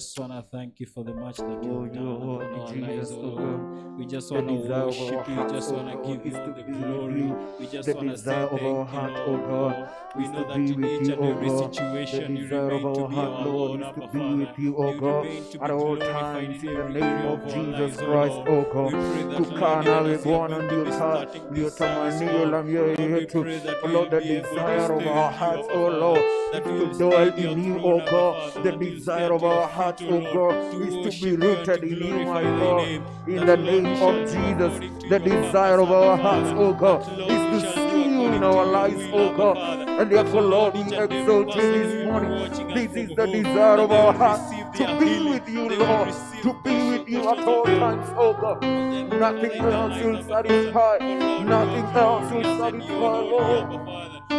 just want to thank you for the much that you have done you upon are our Jesus, lives, oh oh God. Lord. We just The want to desire of worship our you. We hearts, just oh want to God, give is you all to the be with glory. you. We just The want to say desire of our thank you, heart, Lord. oh God, Lord, we is know to that be in with each you, and oh every God. The situation you desire of remain to our be heart, our Lord, Lord, is to Abba be Father. with you, oh You God, remain to be at all glorified times, in in the every name area of of our Jesus lives, oh Christ, Lord. oh We God. pray that, Lord, Tukana even as you are Bwana going to ndio be starting ndio this service, tamanio Lord, la mioyo Lord, we yetu. pray that Oh we Lord, will the be able to desire of stay our with you, hearts, Abba oh Father. Lord, That is we to will dwell stay in your in you, throne, oh Abba God. Father. The That you will stay desire at of your our feet, hearts, O oh Lord, God, to is to be worship you and to rooted in you, glorify my thy God. name. In That, the Lord, name we of shall do Jesus, according to the your desire purpose, of Abba our hearts, Father. oh God, That, Lord, is we to shall do see you in according to our your lives, will, oh Abba God. Father. And That, therefore, Lord, Lord, each we and every exalt you person this who will be morning. watching us This from is the home, desire that of they our will hearts, receive to their be healing. with you, They will Lord, receive to be with you at portions, oh all God, times, oh God. of them, Abba Father, Nothing in their else lives, will Abba Father. satisfy. For, Lord, you are Nothing else will glorious and you are satisfy, holy, Lord. Abba Father. Be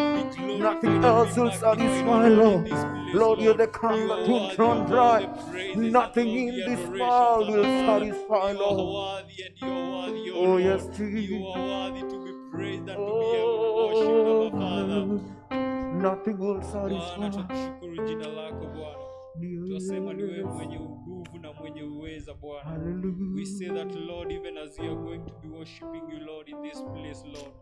Nothing glorified and be else will magnified, O satisfy, Lord, in Lord. this place, Lord, you're Lord. the You conqueror are to worthy turn of all dry. the praises and Nothing all in the this adorations, world Abba will Father. satisfy, You are Lord. worthy and you are worthy, O Oh, Lord. yes, You Jesus. are worthy to be praised and to be worshipped, Oh, Abba Father. nothing will Bwana, satisfy. twakushukuru jina lako Bwana. Twasema ni wewe mwenye nguvu na mwenye uweza Bwana. We say that, Lord, even as we are going to be worshiping you, Lord, in this place, Lord,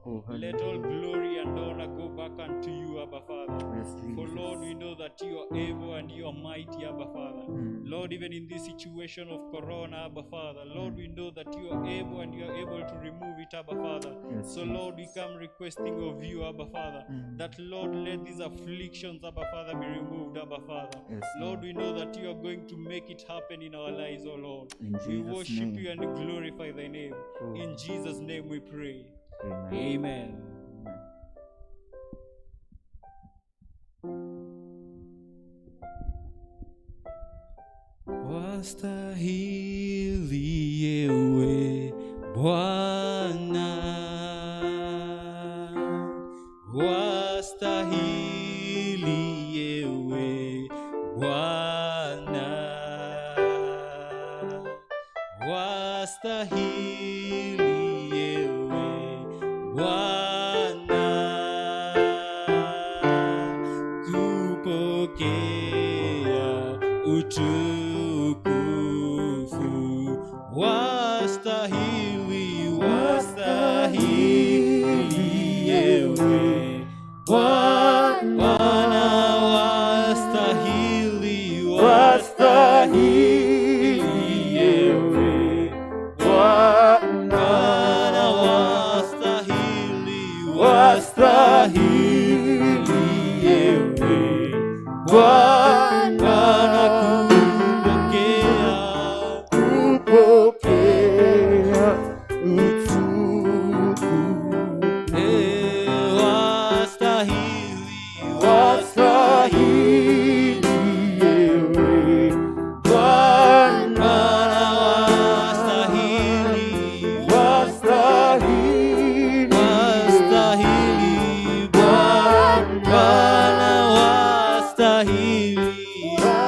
let all glory and honor go back unto you, Abba Father. For, Lord, we know that you are able and you are mighty, Abba Father. Lord, even in this situation of Corona, Abba Father, Lord, we know that you are able and you are able to remove it, Abba Father. So, Lord, we come requesting of you, Abba Father, that, Lord, let these afflictions, Abba Father, be removed, Abba Father. Lord, we know that you are going to make it happen in our lives, oh Lord. We worship you and glorify thy name. In Jesus' name we pray. Amen. Wastahili ewe Bwana, wastahili ewe Bwana, wastahili ewe Bwana, kupokea utukufu. Wastahili, wastahili ewe Bwana, wastahili, wastahili ewe Bwana, wastahili, wastahili ewe Bwana, kupokea utukufu. Wastahili ewe Bwana, wastahili Bwana, wastahili ewe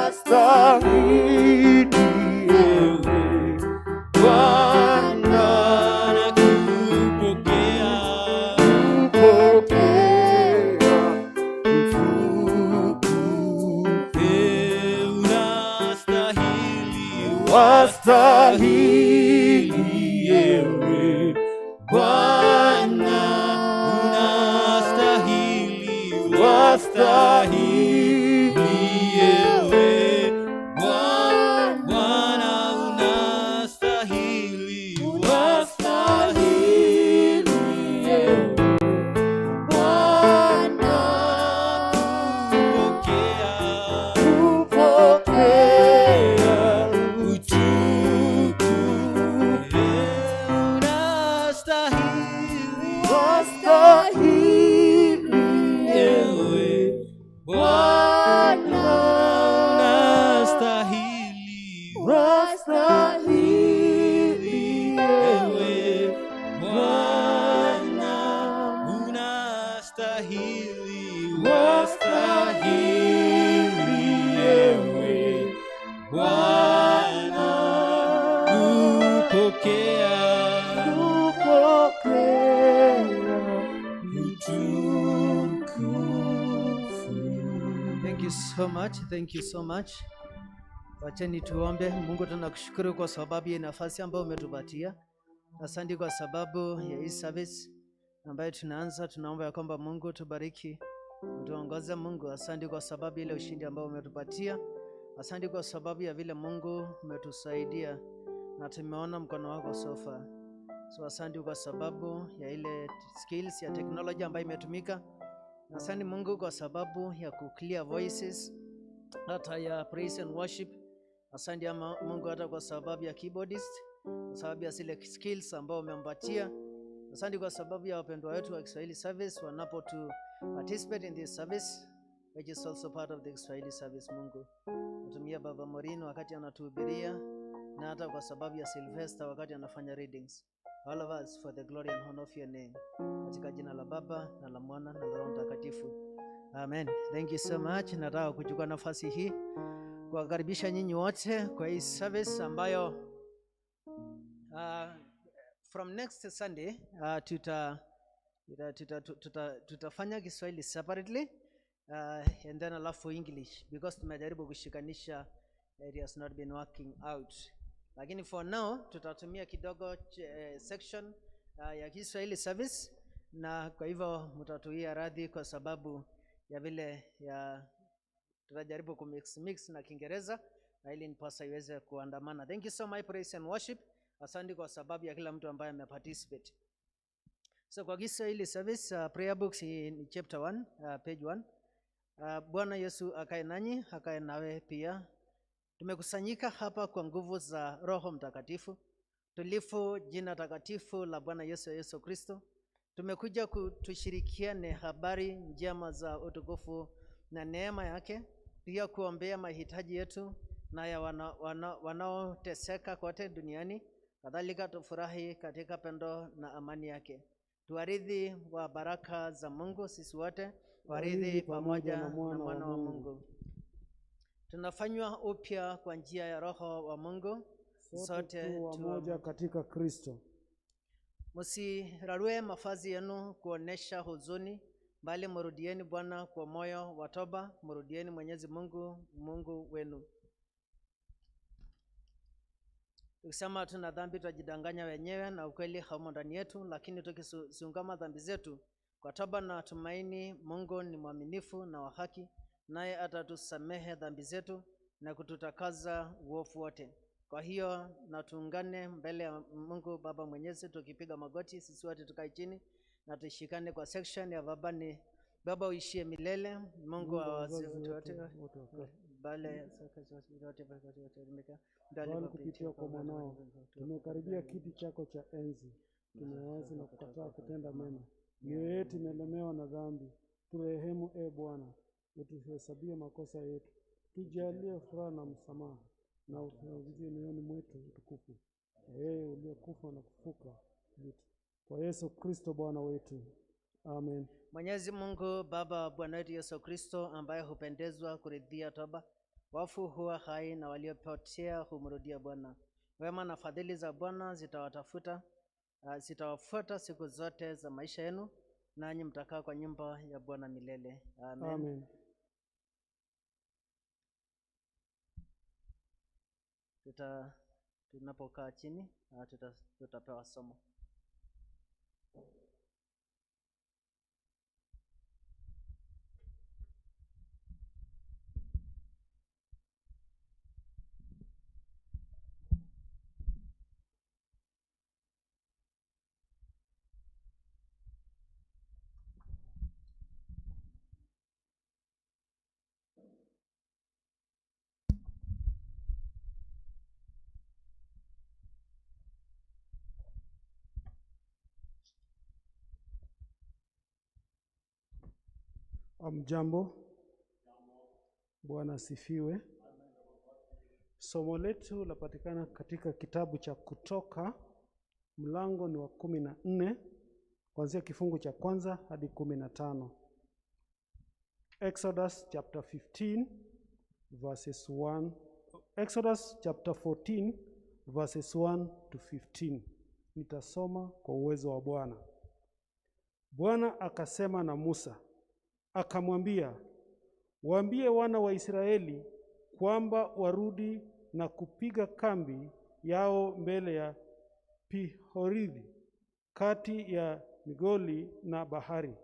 Bwana, kupokea wastahili ewe Bwana, unastahili, wastahili ewe Bwana, unastahili, wastahili ewe Bwana, kupokea utukufu. Wastahili ewe Bwana, unastahili ewe Bwana, unastahili, wastahili ewe Bwana, kupokea utukufu. Thank you so much. Thank you so much. Wacheni tuombe. Mungu, tunakushukuru kwa sababu ya nafasi ambayo umetupatia. Asante kwa sababu ya hii service ambayo tunaanza. Tunaomba ya kwamba Mungu tubariki, tuongoze Mungu. Asante kwa sababu ile ushindi ambao umetupatia. Asante kwa sababu ya vile Mungu umetusaidia na tumeona mkono wako so far. So asante kwa sababu ya ile skills ya technology ambayo imetumika. Asante Mungu kwa sababu ya clear voices hata ya praise and worship. Asante ya Mungu hata kwa sababu ya keyboardist, kwa sababu ya zile skills ambao umempatia. Asante kwa sababu ya wapendwa wetu wa Kiswahili Service wanapo to participate in this service, which is also part of the Kiswahili Service. Mungu, natumia Baba Morin wakati anatuhubiria na hata kwa sababu ya Sylvester wakati anafanya readings. All of us for the glory and honor of your name. Katika jina la Baba na la Mwana na la Roho Mtakatifu. Amen. Thank you so much. Nataka kuchukua nafasi hii kuwakaribisha nyinyi wote kwa hii service ambayo from next Sunday tutafanya Kiswahili separately and then alafu English, because tumejaribu kushikanisha, it has not been working out. Lakini for now tutatumia kidogo section ya Kiswahili service, na kwa hivyo mtatuia radhi kwa sababu ya vile ya tutajaribu kumix na Kiingereza na ili nipasa iweze kuandamana. Thank you so much, praise and worship. Asante kwa sababu ya kila mtu ambaye ameparticipate. So kwa Kiswahili service prayer books ni chapter 1 page 1. Bwana Yesu akae nanyi, akae nawe pia. Tumekusanyika hapa kwa nguvu za Roho Mtakatifu, tulifu jina takatifu la Bwana Yesu Kristo. Tumekuja kutushirikiane habari njema za utukufu na neema yake, pia kuombea mahitaji yetu na ya wanaoteseka kote duniani. Kadhalika tufurahi katika pendo na amani yake. Tuaridhi wa baraka za Mungu sisi wote, waridhi pamoja na mwana wa Mungu. Tunafanywa upya kwa njia ya Roho wa Mungu, sote moja katika Kristo. Msirarue mavazi yenu kuonesha huzuni, bali mrudieni Bwana kwa moyo wa toba, mrudieni Mwenyezi Mungu wenu. Tukisema tuna dhambi tutajidanganya wenyewe na ukweli haumo ndani yetu, lakini tukisiungama dhambi zetu kwa toba na tumaini, Mungu ni mwaminifu na wa haki, naye atatusamehe dhambi zetu na kututakaza uovu wote. Kwa hiyo na tuungane mbele ya Mungu Baba Mwenyezi, tukipiga magoti sisi wote tukae chini na tushikane kwa section ya Baba ni Baba uishie milele, Mungu wa wazee wote, bale Bali kupitia kwa mwanao tumekaribia kiti chako cha enzi, tumewazi na kukataa kutenda mema. Mioyo yetu imelemewa na dhambi, turehemu e Bwana, utuhesabie makosa yetu, tujalie furaha na msamaha, na utuanzie mioyoni mwetu utukufu, wewe uliyekufa na kufuka kwa Yesu Kristo Bwana wetu. Amen. Mwenyezi Mungu Baba Bwana wetu Yesu Kristo, ambaye hupendezwa kuridhia toba, wafu huwa hai na waliopotea humrudia Bwana. Wema na fadhili za Bwana zitawafuata siku zote za maisha yenu, nanyi mtakaa kwa nyumba ya Bwana milele. Amen. Amen. Tunapokaa chini tutapewa somo. Jambo. Bwana asifiwe. Somo letu lapatikana katika kitabu cha Kutoka, mlango ni wa 14, kuanzia kifungu cha kwanza hadi 15. Exodus chapter 15 verses 1. Exodus chapter 14 verses 1 to 15. Nitasoma kwa uwezo wa Bwana. Bwana akasema na Musa, akamwambia, waambie wana wa Israeli kwamba warudi na kupiga kambi yao mbele ya Pihorithi, kati ya Migoli na bahari,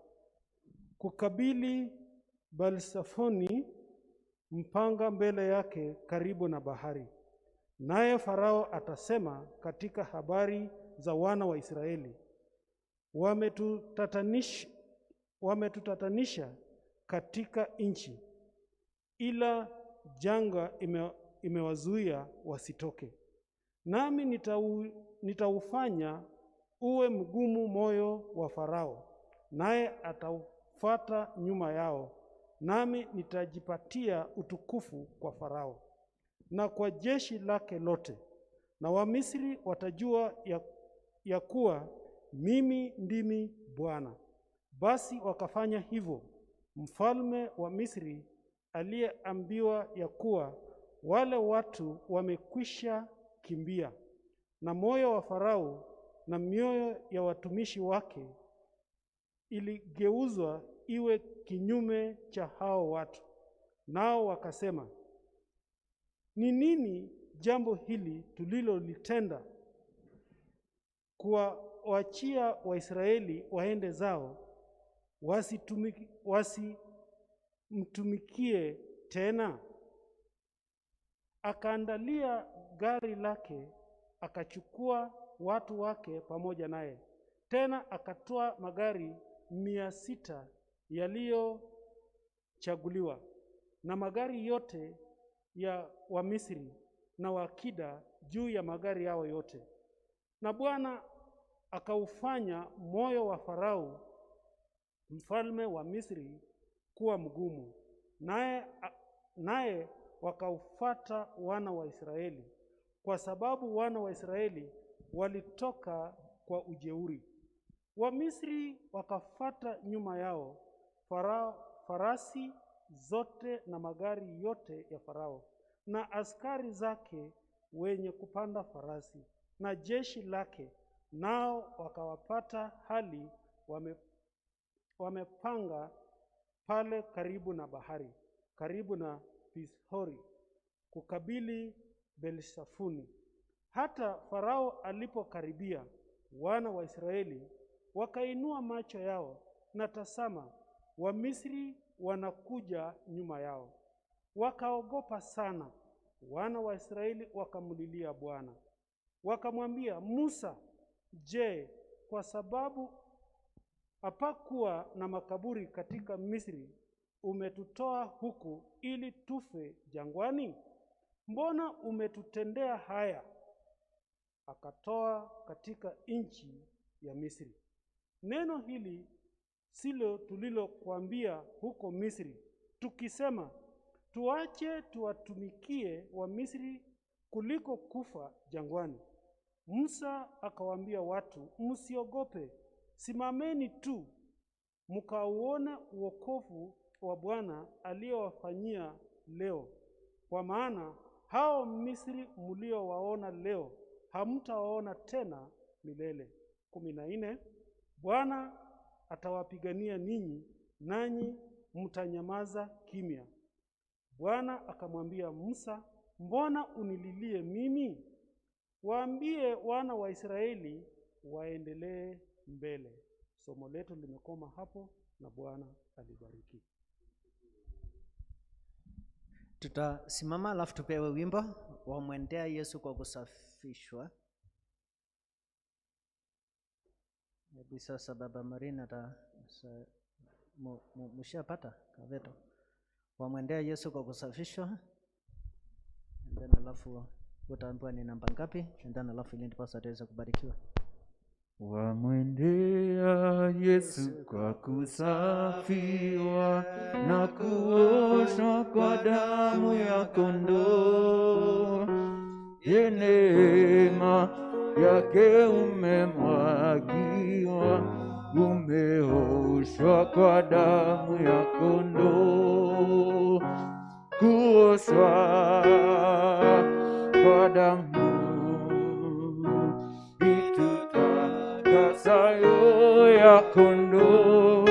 kukabili Balsafoni mpanga mbele yake karibu na bahari. Naye Farao atasema katika habari za wana wa Israeli, wametutatanisha katika nchi, ila janga imewazuia wasitoke. Nami nitaufanya uwe mgumu moyo wa Farao, naye ataufuata nyuma yao, nami nitajipatia utukufu kwa Farao na kwa jeshi lake lote, na Wamisri watajua ya kuwa mimi ndimi Bwana. Basi wakafanya hivyo. Mfalme wa Misri aliyeambiwa ya kuwa wale watu wamekwisha kimbia, na moyo wa Farao na mioyo ya watumishi wake iligeuzwa iwe kinyume cha hao watu. Nao wakasema, ni nini jambo hili tulilolitenda, kuwaachia Waisraeli waende zao, wasimtumikie tena? Akaandalia gari lake, akachukua watu wake pamoja naye. Tena akatoa magari 600 yaliyochaguliwa, na magari yote ya Wamisri na wakida juu ya magari yao yote. Na Bwana akaufanya moyo wa Farao mfalme wa Misri kuwa mgumu, naye wakaufuata wana wa Israeli, kwa sababu wana wa Israeli walitoka kwa ujeuri. Wamisri wakafuata nyuma yao farasi zote na magari yote ya Farao, na askari zake wenye kupanda farasi, na jeshi lake, nao wakawapata hali wamepanga pale karibu na bahari, karibu na Pishori, kukabili Belsafuni. Hata Farao alipokaribia, wana wa Israeli wakainua macho yao, na tazama, Wamisri wanakuja nyuma yao. Wakaogopa sana. Wana wa Israeli wakamlilia Bwana, wakamwambia Musa, je, kwa sababu hapakuwa na makaburi katika Misri, umetutoa huku ili tufe jangwani? Mbona umetutendea haya? Akatoa katika nchi ya Misri. Neno hili silo tulilokuambia huko Misri, tukisema, tuache tuwatumikie wa Misri kuliko kufa jangwani. Musa akawaambia watu, msiogope, simameni tu mkauone wokovu wa Bwana aliyowafanyia leo, kwa maana hao Misri mliowaona leo hamtawaona tena milele. 14. Bwana atawapigania ninyi, nanyi mtanyamaza kimya. Bwana akamwambia Musa, mbona unililie mimi? Waambie wana wa Israeli waendelee mbele. Somo letu limekoma hapo, na Bwana alibariki. Tutasimama alafu tupewe wimbo wamwendea Yesu kwa kusafishwa. Hebu sasa Baba Marina mshapata kaveto. Wamwendea Yesu kwa kusafishwa. And then alafu utaambiwa ni namba ngapi, and then alafu ili ndipo ataweza kubarikiwa. Wamwendea Yesu kwa kusafiwa na kuoshwa kwa damu ya kondoo. Ye neema yake umemwagiwa, umeoshwa kwa damu ya kondoo. Kuoshwa kwa damu itutakasayo ya kondoo,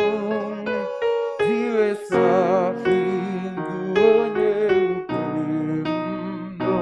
ziwe safi nguo nyeupe mno,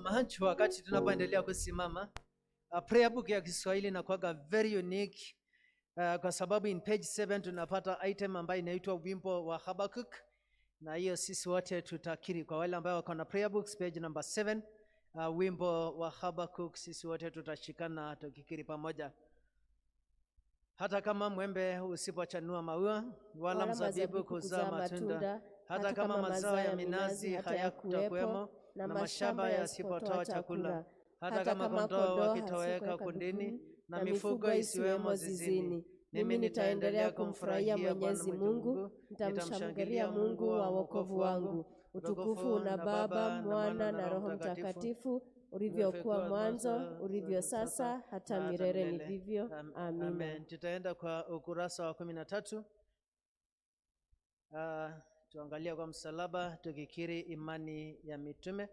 kusimama wakati tunapoendelea kusimama. Prayer book ya Kiswahili inakuwa very unique kwa sababu in page 7 tunapata item ambayo inaitwa wimbo wa Habakuk, na hiyo sisi wote tutakiri. Kwa wale ambao wako na prayer books, page number 7, wimbo wa Habakuk, sisi wote tutashikana tukikiri pamoja. Hata kama mwembe usipochanua maua wala mzabibu kuzaa matunda, hata kama mazao ya minazi hayatakuwemo na mashamba yasipotoa chakula, hata kama kondoo wakitoweka kundini na mifugo isiwemo zizini, mimi nitaendelea kumfurahia Mwenyezi Mungu, nitamshangilia Mungu wa wokovu wangu. Utukufu una Baba, Mwana na Roho Mtakatifu, ulivyokuwa mwanzo, ulivyo sasa, hata milele ni vivyo. Amina. Tutaenda kwa ukurasa wa 13. Tuangalia kwa msalaba tukikiri imani ya mitume.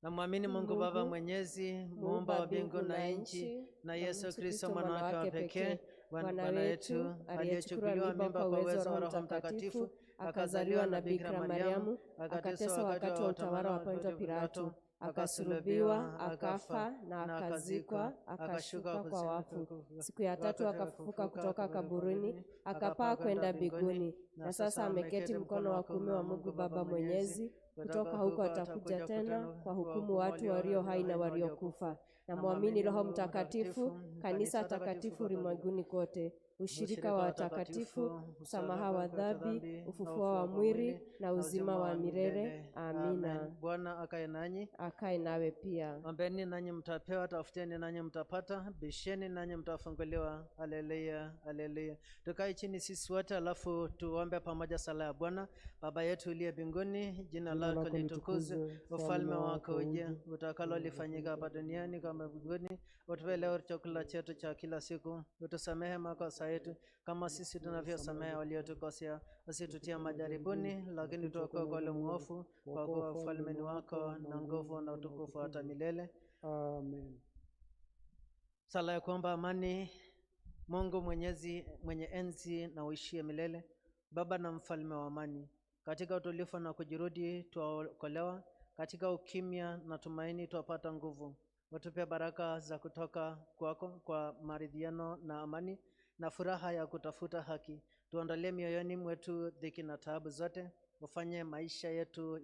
Namwamini Mungu Baba Mwenyezi, muumba wa mbingu na nchi, na Yesu Kristo mwana wake wa pekee, Bwana wetu, aliyechukuliwa mimba kwa uwezo wa Roho Mtakatifu, akazaliwa na Bikira Mariamu, akateswa wakati wa utawala wa Ponto Pilato, akasulubiwa, akafa na akazikwa, akashuka kwa wafu. Siku ya tatu akafufuka kutoka kaburini, akapaa kwenda mbinguni, na sasa ameketi mkono wa kuume wa Mungu Baba Mwenyezi. Kutoka huko atakuja tena kwa hukumu watu walio hai na waliokufa. Na muamini Roho Mtakatifu, kanisa takatifu ulimwenguni kote, ushirika wa watakatifu, msamaha wa dhambi, ufufuo wa mwili na uzima wa milele. Amina. Bwana akae nanyi, akae nawe pia. Ombeni nanyi mtapewa, tafuteni nanyi mtapata, bisheni nanyi mtafunguliwa. Haleluya, haleluya. Tukae chini sisi wote alafu tuombe pamoja sala ya Bwana. Baba yetu uliye mbinguni, jina lako litukuzwe, ufalme wako uje, utakalo lifanyika hapa duniani kama mbinguni. Utupe leo chakula chetu cha kila siku, utusamehe makosa yetu kama sisi tunavyosamehe waliotukosea, usitutie majaribuni, lakini tuokoe kwa yule mwovu, kwa kuwa ufalme ni wako na nguvu na utukufu hata milele. Amen. Sala ya kuomba amani. Mungu Mwenyezi, mwenye enzi na uishie milele, Baba na mfalme wa amani, katika utulivu na kujirudi tuokolewa, katika ukimya na tumaini tuapata nguvu. Utupe baraka za kutoka kwako kwa maridhiano na amani na furaha ya kutafuta haki. Tuondolee mioyoni mwetu dhiki na taabu zote, ufanye maisha yetu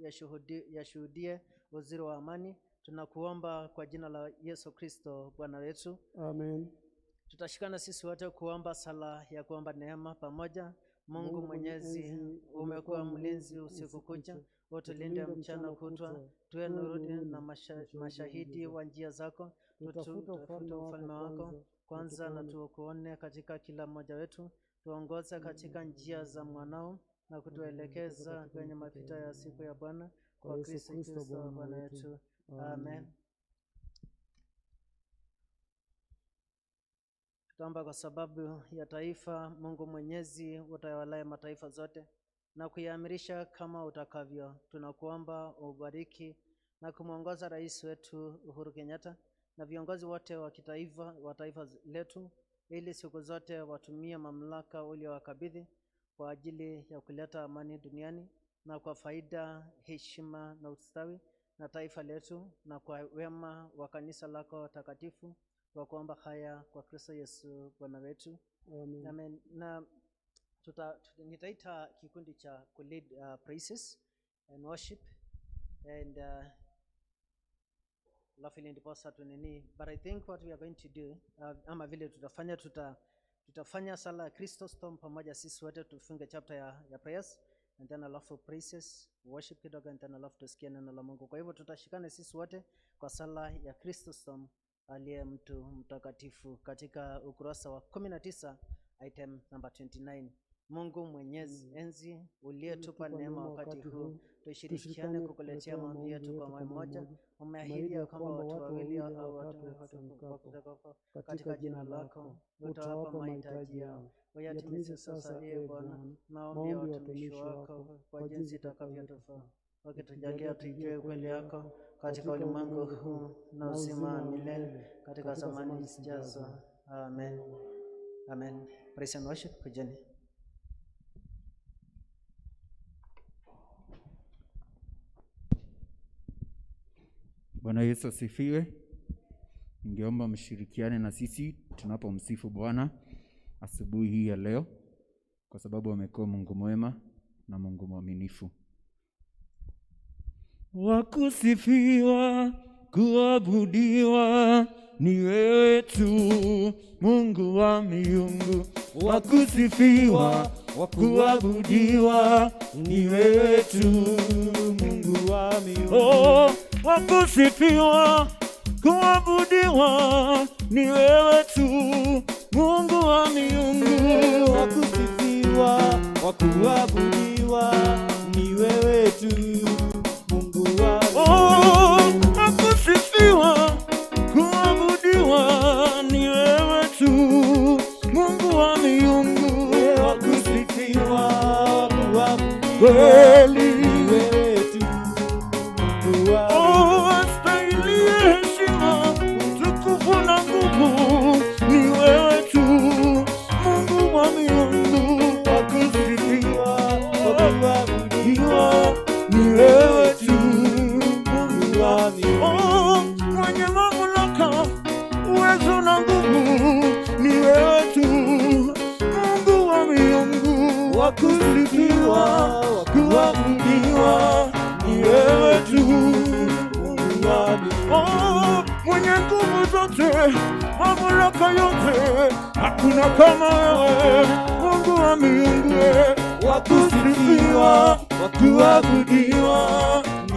yashuhudie uzuri wa amani. Tunakuomba kwa jina la Yesu Kristo Bwana wetu. Amen. Tutashikana sisi wote kuomba sala ya kuomba neema pamoja. Mungu Mwenyezi, umekuwa mlinzi usiku kucha, utulinde mchana kutwa, tuwe nurudi na mashahidi wa njia zako. Tutafute ufalme wako kwanza na tukuone katika kila mmoja wetu. Tuongoze katika njia za mwanao na kutuelekeza kwenye mapito ya siku ya Bwana, kwa Kristo Kristo Bwana wetu. Amen. Tutaomba kwa sababu ya taifa. Mungu Mwenyezi, utawalaye mataifa zote na kuiamirisha kama utakavyo, tunakuomba ubariki na kumwongoza rais wetu Uhuru Kenyatta na viongozi wote wa kitaifa wa taifa letu, ili siku zote watumie mamlaka uliowakabidhi kwa ajili ya kuleta amani duniani na kwa faida, heshima na ustawi na taifa letu na kwa wema wa kanisa lako takatifu. Kwa kuomba haya kwa Kristo Yesu Bwana wetu. Amen. Amen. Na nitaita kikundi cha lead praises and worship and lawfully ndiposa tunini, but I think what we are going to do ama vile tutafanya sala ya Kristo Storm pamoja sisi wote, tufunge chapter ya prayers and then alafu praises worship kidogo and then alafu tusikie neno la Mungu. Kwa hivyo tutashikane sisi wote kwa sala ya Kristo Storm aliye mtu mtakatifu, katika ukurasa wa 19 item number 29. Mungu Mwenyezi enzi, uliyetupa neema wakati huu, tushirikiane kukuletea maombi yetu kwa moyo mmoja. Umeahidi ya kwamba watu wawili au watatu katika jina lako utawapa mahitaji yao. Uyatimize sasa, ee Bwana, maombi ya watumishi wako kwa jinsi itakavyotufaa, wakitujalia tuijue kweli yako katika ulimwengu huu na uzima wa milele katika zamani zijazo. Amen. Amen. Praise and worship. Kujeni. Bwana Yesu asifiwe. Ningeomba mshirikiane na sisi tunapomsifu Bwana asubuhi hii ya leo, kwa sababu amekuwa Mungu mwema na Mungu mwaminifu. Wakusifiwa, kuabudiwa ni wewe tu, Mungu wa miungu. Wakusifiwa, kuabudiwa ni wewe tu, Mungu wa miungu. Oh, wakusifiwa, kuabudiwa ni wewe tu, Mungu wa miungu. Wakusifiwa, kuabudiwa ni wewe tu, Mungu wa miungu. Oh, wakusifiwa, kuabudiwa ni wewe tu, Mungu wa miungu. Wakusifiwa, kuabudiwa Kweli ni wewe tu, Mungu wa miungu. oh, astahili heshima, utukufu na nguvu ni wewe tu, Mungu wa miungu. Wakusifiwa, kuabudiwa ni wewe tu, Mungu wa miungu. Oh, mwenye mamlaka, uwezo na nguvu ni wewe tu, Mungu wa miungu. Wakusifiwa, kuabudiwa ni wewe tu, Mungu wa miungu. Oh, mwenye nguvu zote, mamlaka yote, hakuna kama wewe, Mungu wa miungu. Wakusifiwa, kuabudiwa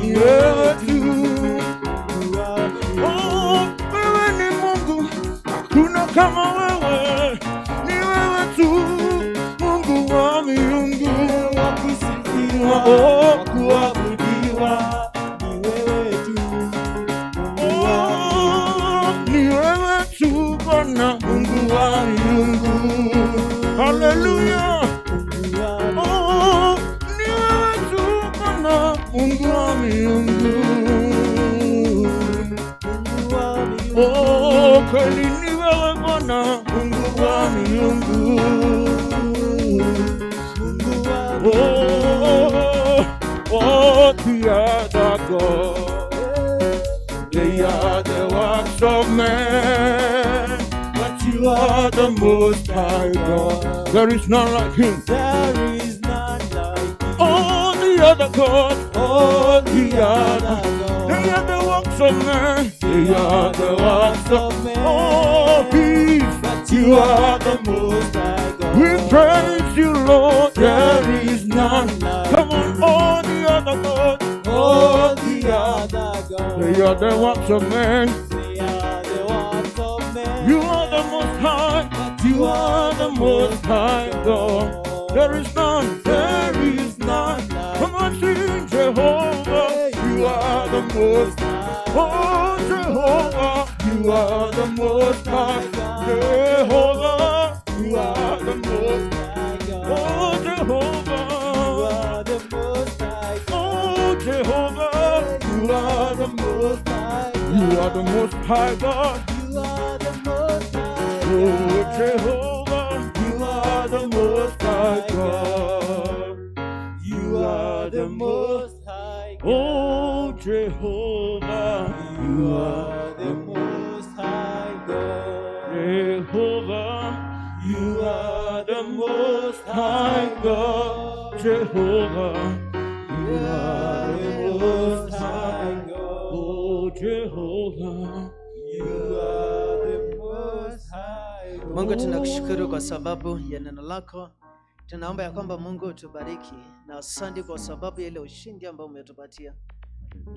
ni wewe tu, Mungu wa miungu. Oh, wewe ni Mungu, hakuna kama wewe, ni wewe tu, Mungu wa miungu. Wakusifiwa, Oh, kuabudiwa ni wewe tu, Mungu wa oh, ni wewe tu Bwana, Mungu wa miungu. Haleluya. Mungu wa miungu. Oh, ni wewe tu Bwana, Mungu wa miungu. Mungu wa miungu. Oh, kweli ni wewe Bwana, Mungu wa miungu. Mungu wa miungu. Oh, the other God, they are the works of man, but you are the most high God. There is none like him. There is none like you. Oh, the other God, Oh, the other God. they are the works of man, they are the works of man. oh, peace, But you are the most high God. we praise you, Lord. There is none. Come on, all the other gods. Oh, the other God. They are the works of man. They are the works of man. You are the most high. You are the most high God. There is none. There is none. Come on, sing Jehovah. You are the most high. Oh, Jehovah. You are the most high. Jehovah. You are the most high. Oh, Jehovah. You are the most high. Oh, Jehovah, you are the most high. You are the most high God. You are the most high. Oh, Jehovah, you are the most high God. You are the most high. Oh, Jehovah, You are the most high God. Jehovah, you are the most high God. Jehovah, you are the most high God. Oh, Jehovah, You are the most high God. Mungu, tunakushukuru kwa sababu ya neno lako. Tunaomba ya kwamba Mungu utubariki, na asante kwa sababu ya ile ushindi ambao umetupatia.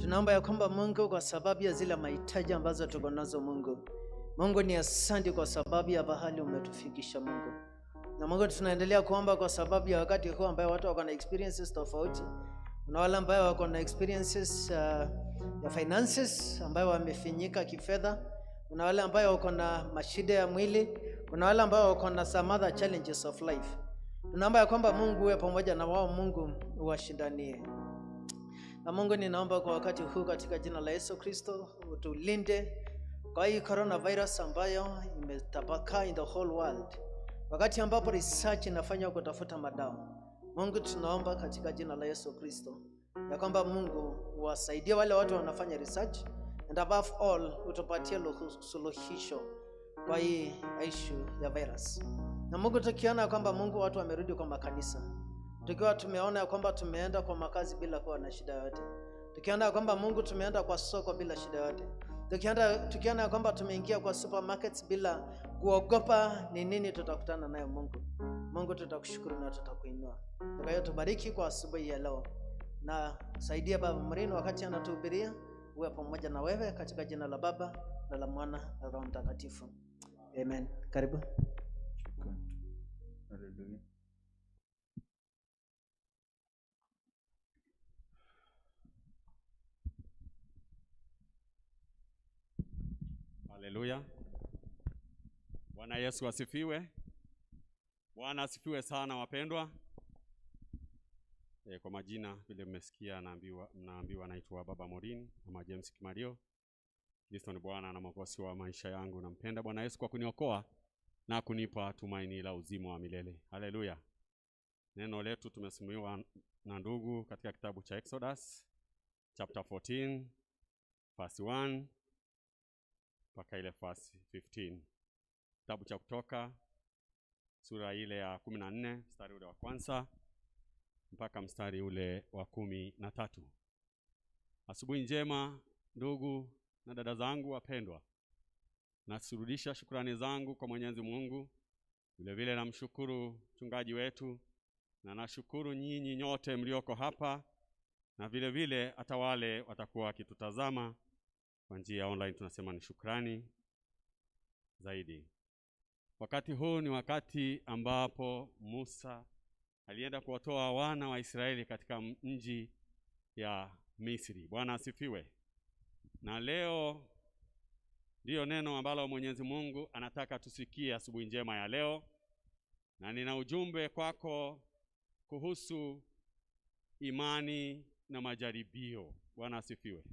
Tunaomba ya kwamba Mungu, kwa sababu ya zile mahitaji ambazo tuko nazo Mungu. Mungu, ni asante kwa sababu ya bahali umetufikisha Mungu. Na Mungu, tunaendelea kuomba kwa sababu ya wakati huu ambao watu wako na experiences tofauti. Kuna wale ambao wako na experiences ya finances ambao wamefinyika kifedha. Kuna wale ambao wako na mashida ya mwili. Kuna wale ambao wako na some other challenges of life. Tunaomba ya kwamba Mungu uwe pamoja na wao, Mungu uwashindanie. Na Mungu, ninaomba kwa wakati huu katika jina la Yesu Kristo utulinde kwa hii coronavirus ambayo imetapakaa in the whole world. Wakati ambapo research inafanywa kutafuta madawa, Mungu tunaomba katika jina la Yesu Kristo ya kwamba Mungu wasaidie wale watu wanafanya research, and above all utupatie suluhisho kwa hii issue ya virus. Na Mungu, tukiona kwamba Mungu watu wamerudi kwa makanisa, tukiwa tumeona kwamba tumeenda kwa makazi bila kuwa na shida yote, tukiona kwamba Mungu tumeenda kwa soko bila shida yote, tukiona kwamba tumeingia kwa supermarkets bila kuogopa ni nini tutakutana nayo, Mungu tutakushukuru na tutakuinua. Kwa hiyo tubariki kwa asubuhi ya leo, na saidia Baba Mrino wakati anatuhubiria, uwe pamoja na wewe, katika jina la Baba na la Mwana na Roho Mtakatifu. Amen. Karibu. Hallelujah. Haleluya. Bwana Yesu asifiwe. Bwana asifiwe sana wapendwa. Kwa majina vile mmesikia naambiwa naitwa Baba Morin ama James Kimario. Kristo ni Bwana na Mwokozi wa maisha yangu. Nampenda Bwana Yesu kwa kuniokoa na kunipa tumaini la uzima wa milele. Haleluya. Neno letu tumesimuliwa na ndugu katika kitabu cha Exodus chapter 14 verse 1 mpaka ile verse 15. Kitabu cha Kutoka sura ile ya 14 mstari ule wa kwanza mpaka mstari ule wa 13. Asubuhi njema ndugu na dada zangu wapendwa. Nasurudisha shukrani zangu kwa Mwenyezi Mungu. Vile vile namshukuru mchungaji wetu, na nashukuru nyinyi nyote mlioko hapa, na vile vile hata wale watakuwa wakitutazama kwa njia ya online. Tunasema ni shukrani zaidi. Wakati huu ni wakati ambapo Musa alienda kuwatoa wana wa Israeli katika mji ya Misri. Bwana asifiwe. Na leo ndio neno ambalo Mwenyezi Mungu anataka tusikie asubuhi njema ya leo. Na nina ujumbe kwako kuhusu imani na majaribio. Bwana asifiwe.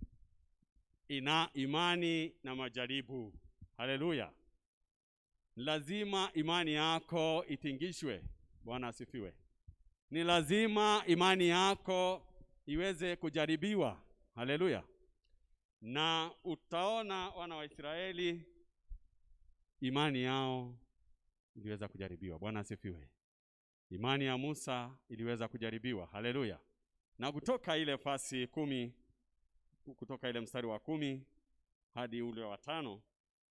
Imani na majaribu. Haleluya. Lazima imani yako itingishwe. Bwana asifiwe. Ni lazima imani yako iweze kujaribiwa. Haleluya. Na utaona wana wa Israeli imani yao iliweza kujaribiwa. Bwana asifiwe. Imani ya Musa iliweza kujaribiwa. Haleluya. Na kutoka ile fasi 10, kutoka ile mstari wa 10 hadi ule wa 5,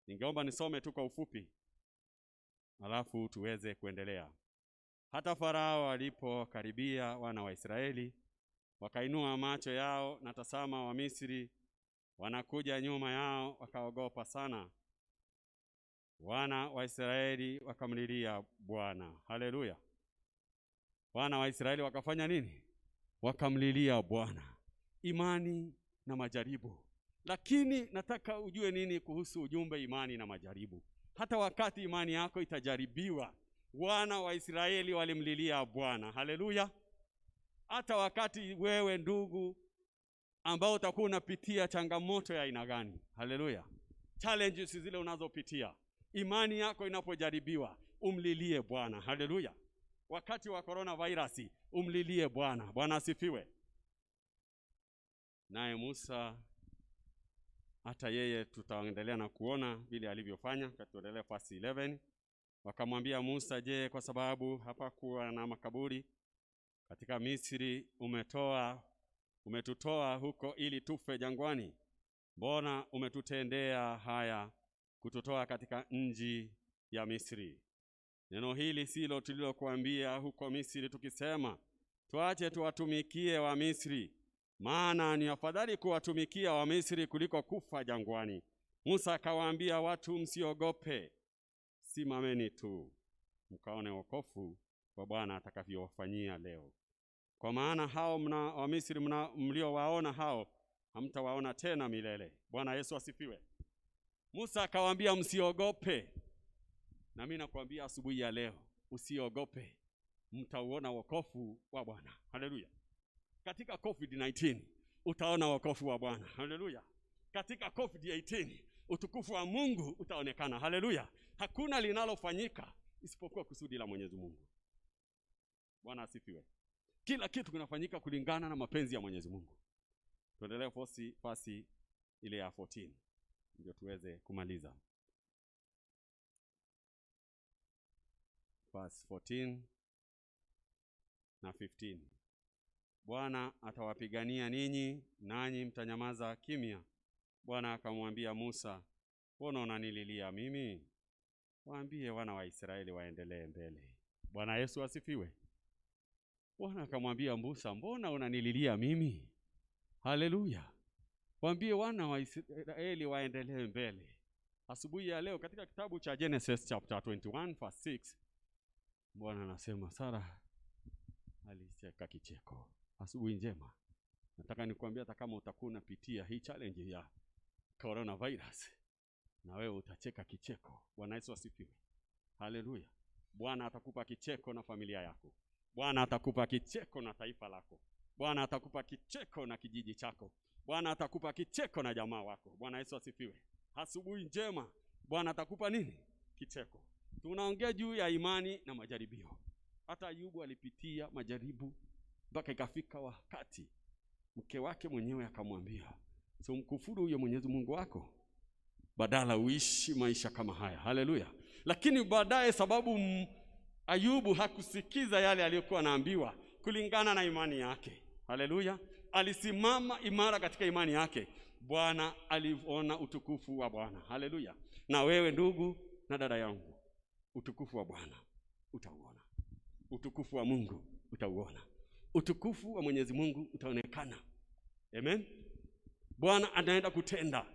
ningeomba nisome tu kwa ufupi, alafu tuweze kuendelea. Hata Farao alipokaribia wana wa Israeli, wakainua macho yao, na tazama wa Misri wanakuja nyuma yao, wakaogopa sana. Wana wa Israeli wakamlilia Bwana. Haleluya. Wana wa Israeli wakafanya nini? Wakamlilia Bwana. Imani na majaribu. Lakini nataka ujue nini kuhusu ujumbe imani na majaribu. Hata wakati imani yako itajaribiwa, wana wa Israeli walimlilia Bwana. Haleluya. Hata wakati wewe ndugu ambao utakuwa unapitia changamoto ya aina gani, haleluya, challenges zile unazopitia, imani yako inapojaribiwa, umlilie Bwana. Haleluya. Wakati wa coronavirus, umlilie Bwana. Bwana asifiwe. Naye Musa, hata yeye tutaendelea na kuona vile alivyofanya. Tuendelee verse 11. Wakamwambia Musa, je, kwa sababu hapakuwa na makaburi katika Misri umetutoa huko ili tufe jangwani? Mbona umetutendea haya kututoa katika nchi ya Misri? Neno hili silo tulilokuambia huko Misri tukisema, tuache tuwatumikie wa Misri, maana ni afadhali kuwatumikia wa Misri kuliko kufa jangwani. Musa akawaambia watu, msiogope, simameni tu mkaone wokovu wa Bwana atakavyowafanyia leo. Kwa maana hao wa Misri mliowaona hao hamtawaona tena milele. Bwana Yesu asifiwe. Musa akawaambia msiogope. Na mimi nakwambia asubuhi ya leo, usiogope, mtauona wokovu wa Bwana. Haleluya. Katika COVID-19 utaona wokovu wa Bwana. Haleluya. Katika COVID-18 utukufu wa Mungu utaonekana. Haleluya. Hakuna linalofanyika isipokuwa kusudi la Mwenyezi Mungu. Bwana asifiwe. Kila kitu kinafanyika kulingana na mapenzi ya Mwenyezi Mungu. Tuendelee fasi ile ya 14 ndio tuweze kumaliza. Verse 14 na 15. Bwana atawapigania ninyi, nanyi mtanyamaza kimya. Bwana akamwambia Musa, mbona unanililia mimi? Waambie wana wa Israeli waendelee mbele. Bwana Yesu asifiwe. Bwana akamwambia Musa, mbona unanililia mimi? Haleluya. Waambie wana wa Israeli waendelee mbele. Asubuhi ya leo katika kitabu cha Genesis chapter 21 verse 6, Bwana anasema Sara alicheka kicheko. Asubuhi njema. Nataka nikwambia hata kama utakuwa unapitia hii challenge ya coronavirus, na wewe utacheka kicheko. Bwana Yesu asifiwe. Haleluya. Bwana atakupa kicheko na familia yako. Bwana atakupa kicheko na taifa lako. Bwana atakupa kicheko na kijiji chako. Bwana atakupa kicheko na jamaa wako. Bwana Yesu asifiwe. Asubuhi njema. Bwana atakupa nini? Kicheko. Tunaongea juu ya imani na majaribio. Hata Ayubu alipitia majaribu mpaka ikafika wakati mke wake mwenyewe akamwambia, so mkufuru huyo Mwenyezi Mungu wako badala uishi maisha kama haya. Haleluya. Lakini baadaye sababu Ayubu hakusikiza yale aliyokuwa anaambiwa kulingana na imani yake. Haleluya. Alisimama imara katika imani yake. Bwana aliona utukufu wa Bwana. Haleluya. Na wewe ndugu na dada yangu, utukufu wa Bwana utauona. Utukufu wa Mungu utauona. Utukufu wa Mwenyezi Mungu utaonekana. Amen. Bwana anaenda kutenda.